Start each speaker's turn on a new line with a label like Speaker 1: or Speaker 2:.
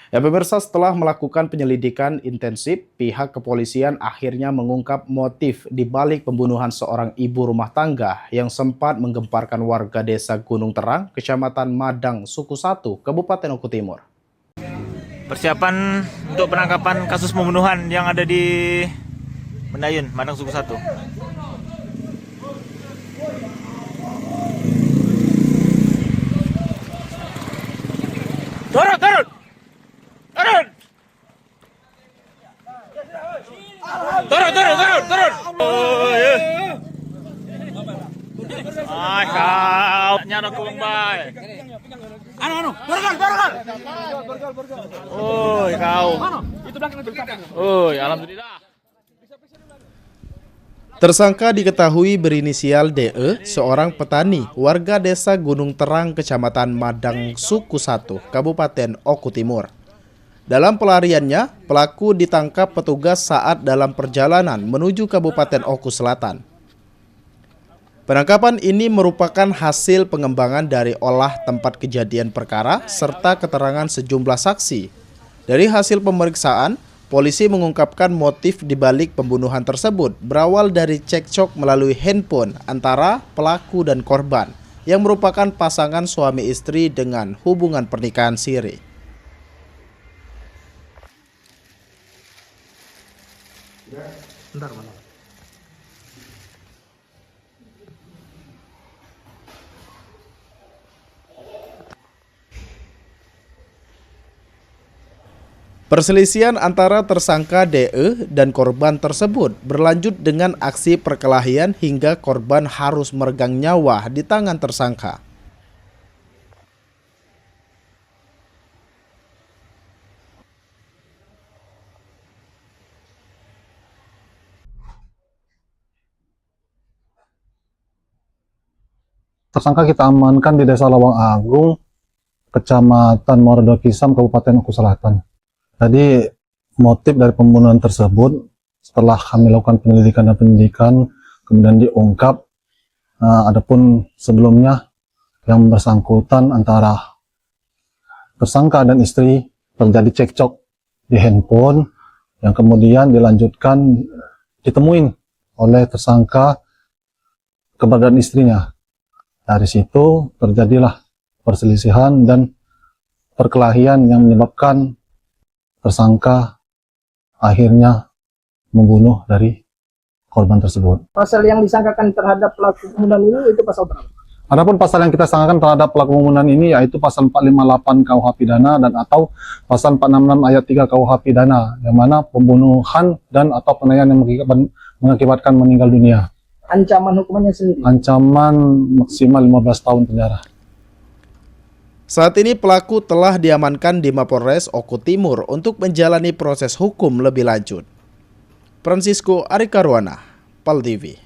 Speaker 1: Ya pemirsa, setelah melakukan penyelidikan intensif, pihak kepolisian akhirnya mengungkap motif di balik pembunuhan seorang ibu rumah tangga yang sempat menggemparkan warga desa Gunung Terang, Kecamatan Madang, Suku 1, Kabupaten Oku Timur.
Speaker 2: Persiapan untuk penangkapan kasus pembunuhan yang ada di Mendayun, Madang Suku 1. Turun, turun! Turun! Turun, turun, turun, turun! Oh, ya. Ah, kau nyano kumbang bay. Bergal. Oh, kau. Itu belakang. Oh, alhamdulillah.
Speaker 1: Tersangka diketahui berinisial DE, seorang petani warga desa Gunung Terang, Kecamatan Madang, Suku 1, Kabupaten Oku Timur. Dalam pelariannya, pelaku ditangkap petugas saat dalam perjalanan menuju Kabupaten Oku Selatan. Penangkapan ini merupakan hasil pengembangan dari olah tempat kejadian perkara serta keterangan sejumlah saksi. Dari hasil pemeriksaan, polisi mengungkapkan motif dibalik pembunuhan tersebut berawal dari cekcok melalui handphone antara pelaku dan korban yang merupakan pasangan suami istri dengan hubungan pernikahan siri. Perselisihan antara tersangka DE dan korban tersebut berlanjut dengan aksi perkelahian hingga korban harus meregang nyawa di tangan tersangka.
Speaker 3: Tersangka kita amankan di Desa Lawang Agung, Kecamatan Muarado Kisam, Kabupaten Oku Selatan. Jadi motif dari pembunuhan tersebut setelah kami lakukan penyelidikan dan penyidikan kemudian diungkap. Adapun sebelumnya yang bersangkutan antara tersangka dan istri terjadi cekcok di handphone yang kemudian dilanjutkan ditemuin oleh tersangka keberadaan istrinya. Dari situ terjadilah perselisihan dan perkelahian yang menyebabkan tersangka akhirnya membunuh dari korban tersebut.
Speaker 4: Pasal yang disangkakan terhadap pelaku pembunuhan ini itu pasal berapa?
Speaker 3: Adapun pasal yang kita sangkakan terhadap pelaku pembunuhan ini yaitu pasal 458 KUH pidana dan atau pasal 466 ayat 3 KUH pidana, yang mana pembunuhan dan atau penganiayaan yang mengakibatkan meninggal dunia.
Speaker 4: Ancaman hukumannya sendiri?
Speaker 3: Ancaman maksimal 15 tahun penjara.
Speaker 1: Saat ini pelaku telah diamankan di Mapolres Oku Timur untuk menjalani proses hukum lebih lanjut. Francisco Arikarwana, PAL TV.